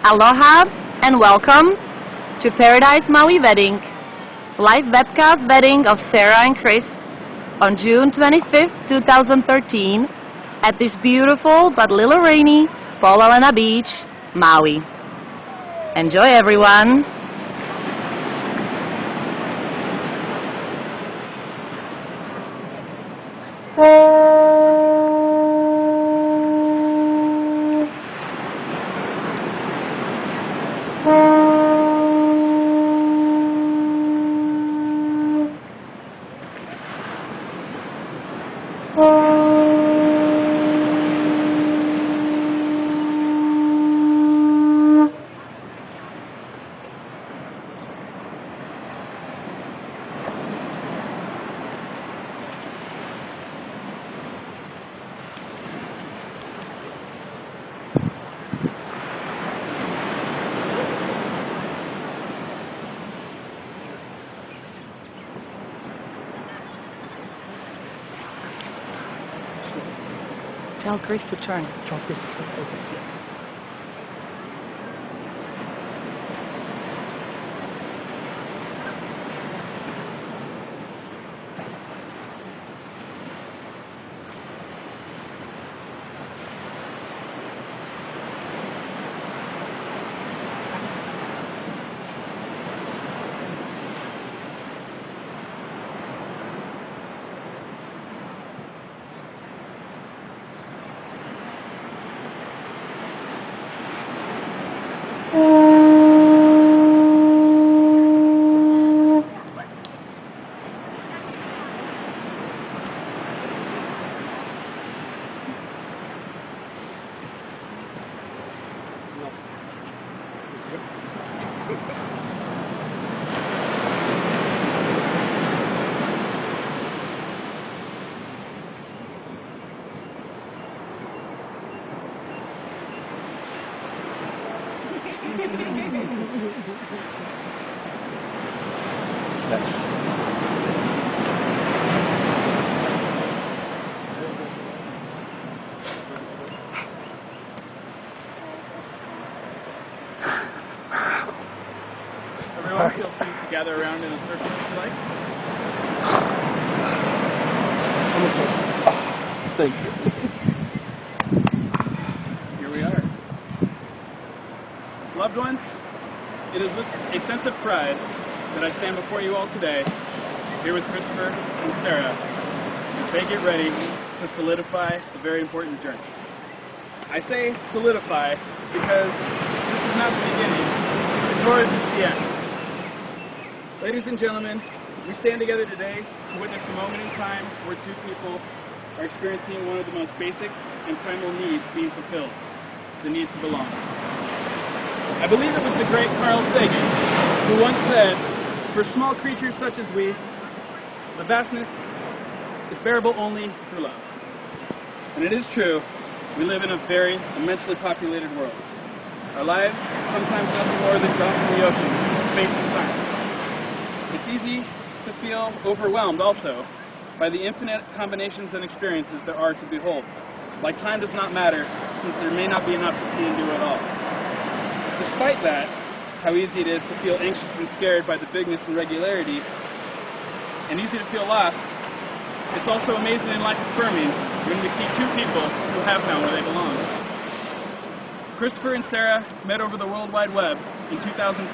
Aloha and welcome to Paradise Maui Wedding, live webcast wedding of Sarah and Chris on June 25th, 2013 at this beautiful but little rainy Pololana Beach, Maui. Enjoy, everyone! Tell Chris to turn. Tell Chris to turn. Okay. Everyone feel free to gather around in a circle if you like. Thank you. Here we are. Loved ones, it is with a sense of pride that I stand before you all today, here with Christopher and Sarah, as they get ready to solidify a very important journey. I say solidify because this is not the beginning, nor is this the end. Ladies and gentlemen, we stand together today to witness a moment in time where two people are experiencing one of the most basic and primal needs being fulfilled, the need to belong. I believe it was the great Carl Sagan who once said, "For small creatures such as we, the vastness is bearable only through love." And it is true, we live in a very immensely populated world. Our lives are sometimes nothing more than drops in the ocean, space and time. It's easy to feel overwhelmed also by the infinite combinations and experiences there are to behold. Like time does not matter, since there may not be enough to see and do at all. Despite that, how easy it is to feel anxious and scared by the bigness and regularity, and easy to feel lost, it's also amazing and life-affirming when we see two people who have found where they belong. Christopher and Sarah met over the World Wide Web in 2005.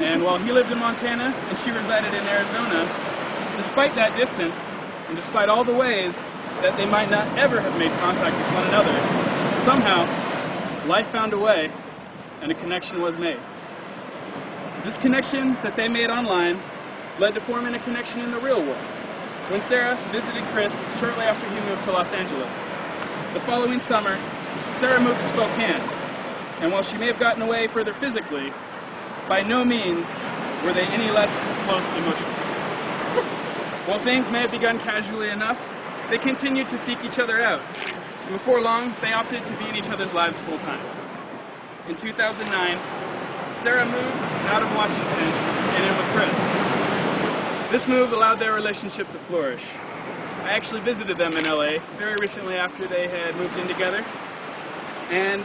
And while he lived in Montana and she resided in Arizona, despite that distance, and despite all the ways that they might not ever have made contact with one another, somehow, life found a way, and a connection was made. This connection that they made online led to forming a connection in the real world, when Sarah visited Chris shortly after he moved to Los Angeles. The following summer, Sarah moved to Spokane, and while she may have gotten away further physically, by no means were they any less close emotionally. While things may have begun casually enough, they continued to seek each other out, and before long, they opted to be in each other's lives full time. In 2009, Sarah moved out of Washington and in with Chris. This move allowed their relationship to flourish. I actually visited them in LA very recently after they had moved in together, and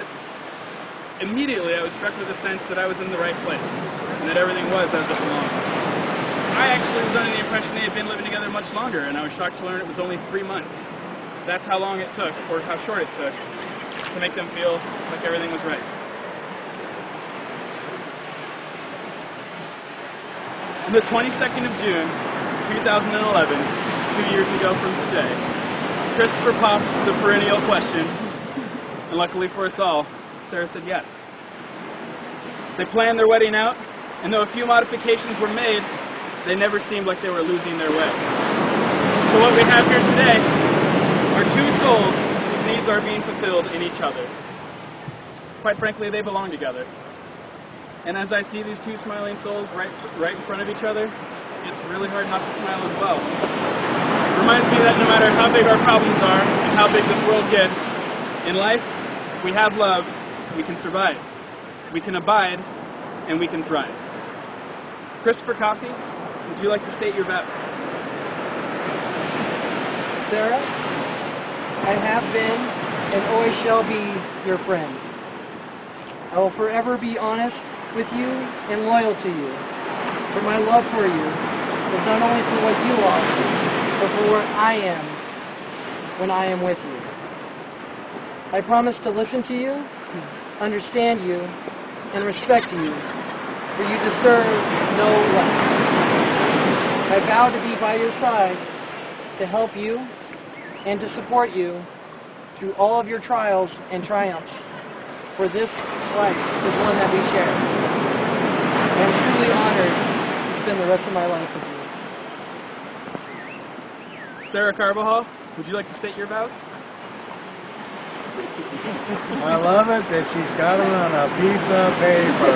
immediately I was struck with a sense that I was in the right place, and that everything was as it belonged. I actually was under the impression they had been living together much longer, and I was shocked to learn it was only 3 months. That's how long it took, or how short it took, to make them feel like everything was right. On the 22nd of June, 2011, 2 years ago from today, Christopher popped the perennial question, and luckily for us all, Sarah said yes. They planned their wedding out, and though a few modifications were made, they never seemed like they were losing their way. So what we have here today are two souls whose needs are being fulfilled in each other. Quite frankly, they belong together. And as I see these two smiling souls right in front of each other, it's really hard not to smile as well. It reminds me that no matter how big our problems are and how big this world gets, in life, if we have love, we can survive. We can abide, and we can thrive. Christopher Coffey, would you like to state your vows? Sarah, I have been and always shall be your friend. I will forever be honest with you and loyal to you. For my love for you is not only for what you are, but for where I am when I am with you. I promise to listen to you, understand you, and respect you, for you deserve no less. I vow to be by your side, to help you, and to support you through all of your trials and triumphs, for this life is one that we share. I am truly honored to spend the rest of my life with you. Sarah Carbajal, would you like to state your vows? I love it that she's got it on a piece of paper.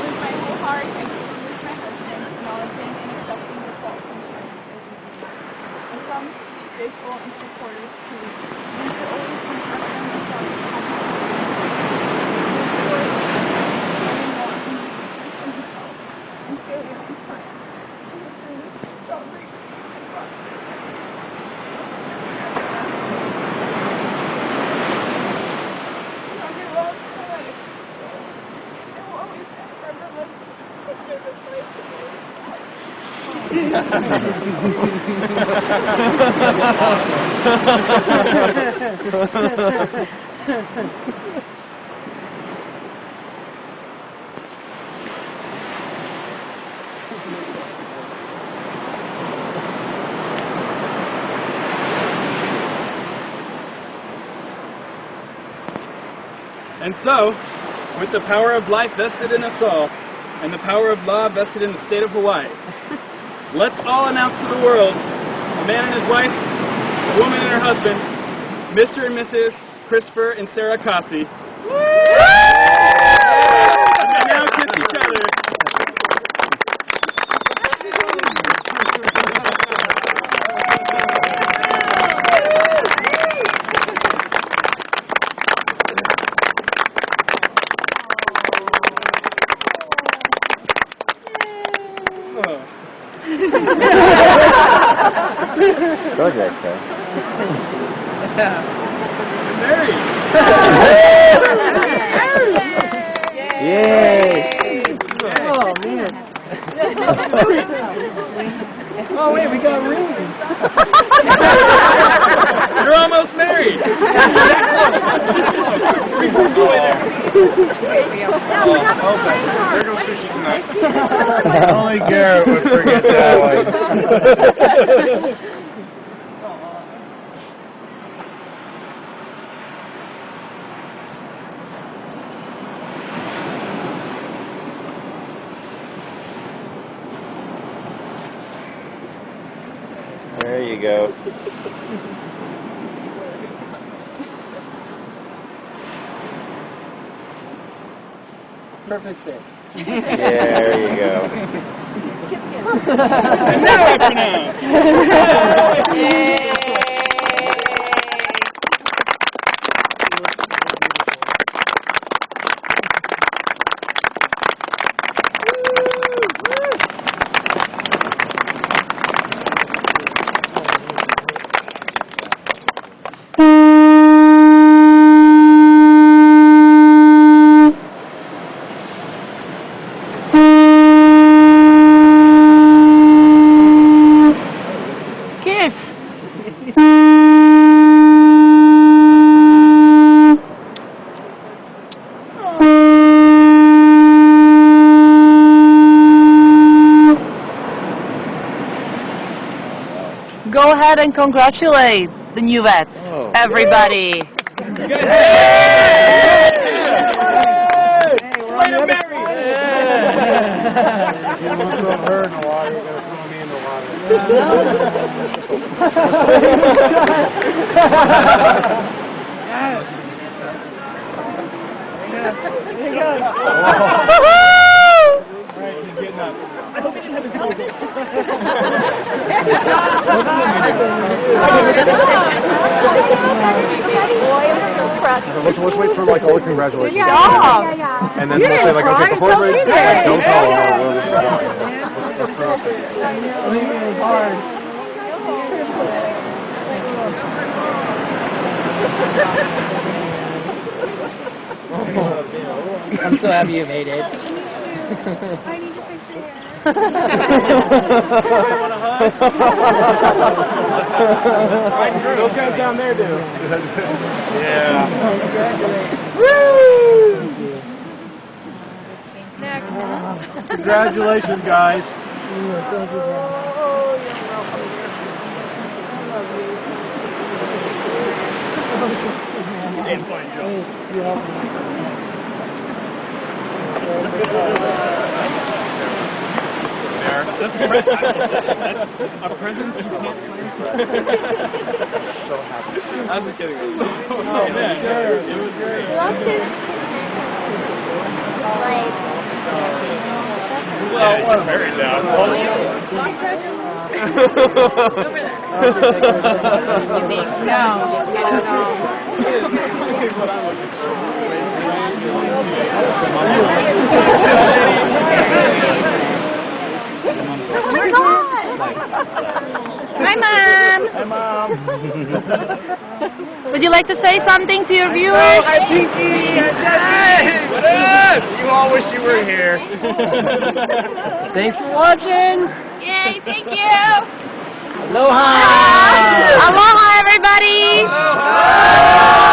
With my whole heart, I give with my husband, acknowledging and accepting the faults and strengths as we do. I promise to be faithful and supportive to you, and to always be trusting myself and and failure and time. And so, with the power of life vested in us all, and the power of law vested in the state of Hawaii, let's all announce to the world, a man and his wife, a woman and her husband, Mr. and Mrs. Christopher and Sarah Coffey. And they now kiss each other. Project, huh? Married. Yay! Oh, man. Oh, wait, we got rings. You're almost married. There goes sushi tonight. Only Garrett would forget that one. There you go. Perfect fit. Yeah, there you go. And now I pronounce. ahead and congratulate the new vets, everybody. Let's wait for like all the congratulations. Yeah. And then we'll say like, okay, before we don't tell them. I'm so happy you made it. I need a picture. Those guys down there do. Yeah. Woo! Congratulations, guys. A present you can't claim. So happy. I'm just kidding. Oh, man. It was great. Well, we're married now. Hi, Mom. Hi, Mom. Would you like to say something to your viewers? Hi, Pinky. Hi, Jesse. What up? You all wish you were here. Thanks for watching. Yay, thank you. Aloha. Aloha, everybody. Aloha.